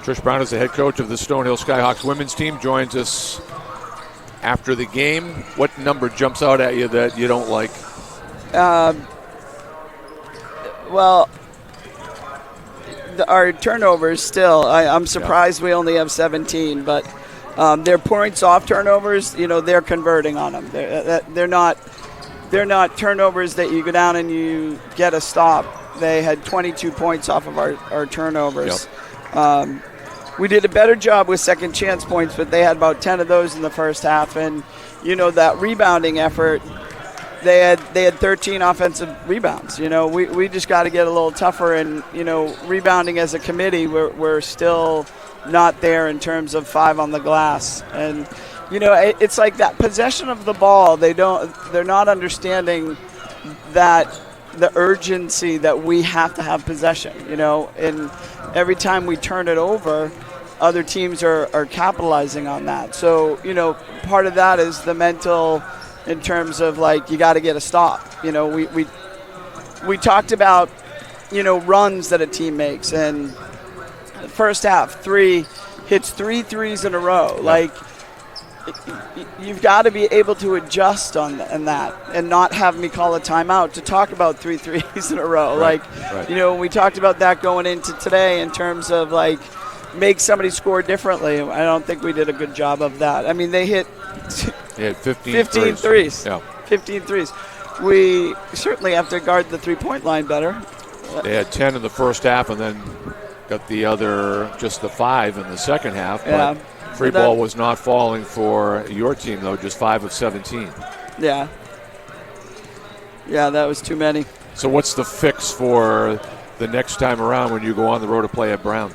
Trish Brown is the head coach of the Stonehill Skyhawks women's team, joins us after the game. What number jumps out at you that you don't like? Our turnovers still, I'm surprised we only have 17, but their points off turnovers, they're converting on them. They're not turnovers that you go down and you get a stop. They had 22 points off of our turnovers. Yep. We did a better job with second chance points, but they had about 10 of those in the first half. And, that rebounding effort, they had 13 offensive rebounds. We just got to get a little tougher. And, rebounding as a committee, we're still not there in terms of 5 on the glass. And, it's like that possession of the ball. They're not understanding that the urgency that we have to have possession, and every time we turn it over, other teams are capitalizing on that. So, part of that is the mental in terms of you got to get a stop. We talked about, runs that a team makes, and first half, hits 3 threes in a row. Yep. You've got to be able to adjust on that and not have me call a timeout to talk about 3 threes in a row. Right. We talked about that going into today in terms of make somebody score differently. I don't think we did a good job of that. I mean, they hit 15 threes. Yeah. 15 threes. We certainly have to guard the three-point line better. They had 10 in the first half and then got just the 5 in the second half. Yeah. Free ball was not falling for your team, though, just 5 of 17. Yeah. Yeah, that was too many. So what's the fix for the next time around when you go on the road to play at Brown?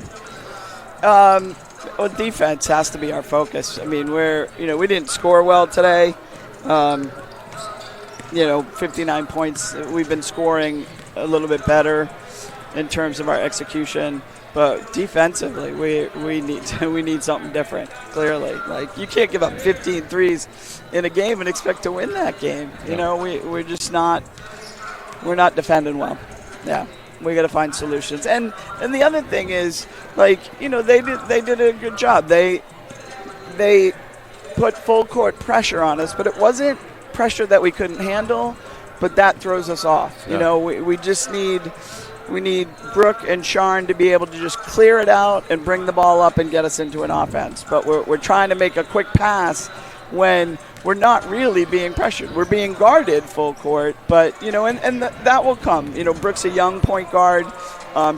Defense has to be our focus. I mean, we didn't score well today. 59 points. We've been scoring a little bit better in terms of our execution. But defensively, we need something different, clearly. You can't give up 15 threes in a game and expect to win that game. We're just not defending well. Yeah, we got to find solutions. And the other thing is, they did a good job. They put full court pressure on us, but it wasn't pressure that we couldn't handle, but that throws us off. Yeah. We just need Brooke and Sharn to be able to just clear it out and bring the ball up and get us into an offense. But we're trying to make a quick pass when we're not really being pressured. We're being guarded full court, but, that will come. Brooke's a young point guard.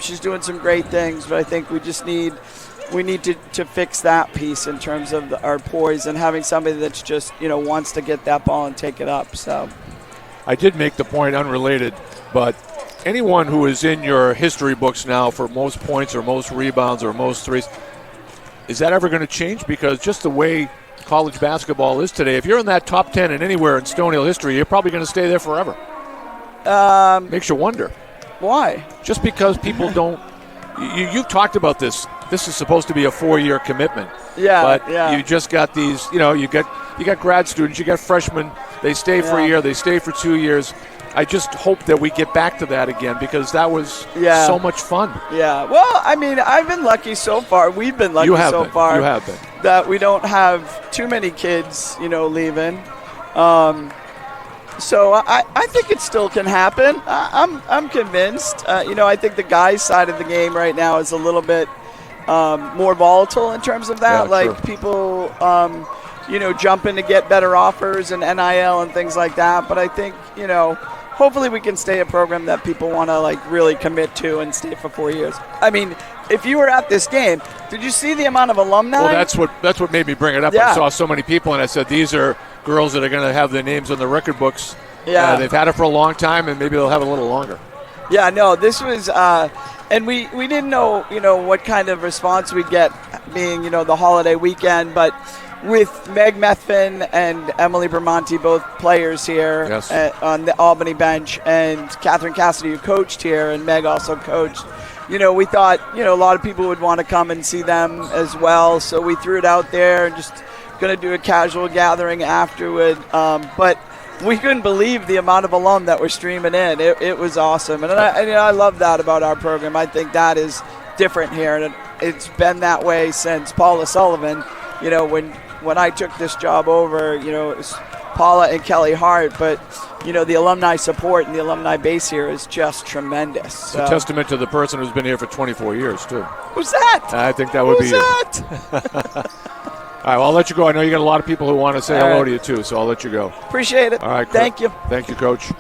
She's doing some great things, but I think we need to fix that piece in terms of our poise and having somebody that's just, wants to get that ball and take it up. So I did make the point, unrelated, but anyone who is in your history books now for most points or most rebounds or most threes, is that ever going to change? Because just the way college basketball is today, if you're in that top 10 and anywhere in Stonehill history, you're probably going to stay there forever. Makes you wonder. Why? Just because people don't – you've talked about this. This is supposed to be a 4-year commitment. Yeah, but yeah. You just got these – you got grad students, you got freshmen. They stay for a year. They stay for 2 years. I just hope that we get back to that again because that was so much fun. Yeah. Well, I mean, I've been lucky so far. We've been lucky so far. You have been. That we don't have too many kids, leaving. So I think it still can happen. I'm convinced. I think the guys' side of the game right now is a little bit more volatile in terms of that. Yeah, sure. People jumping to get better offers and NIL and things like that. But I think, hopefully we can stay a program that people want to really commit to and stay for 4 years. I mean, if you were at this game, did you see the amount of alumni? Well, that's what made me bring it up. Yeah. I saw so many people, and I said, these are girls that are going to have their names on the record books. Yeah. They've had it for a long time, and maybe they'll have it a little longer. Yeah, no, this was and we didn't know, what kind of response we'd get being, the holiday weekend, but with Meg Methvin and Emily Bermonti, both players here on the Albany bench, and Catherine Cassidy, who coached here, and Meg also coached. We thought, a lot of people would want to come and see them as well, so we threw it out there and just going to do a casual gathering afterward. But we couldn't believe the amount of alum that were streaming in. It was awesome, and I love that about our program. I think that is different here, and it's been that way since Paula Sullivan. You know, when I took this job over, you know, it was Paula and Kelly Hart, but you know, the alumni support and the alumni base here is just tremendous. It's a testament to the person who's been here for 24 years, too. Who's that? I think that would Who's be that? All right, well, I'll let you go. I know you got a lot of people who want to say hello to you, too, so I'll let you go. Appreciate it. All right, Thank you. Thank you, Coach.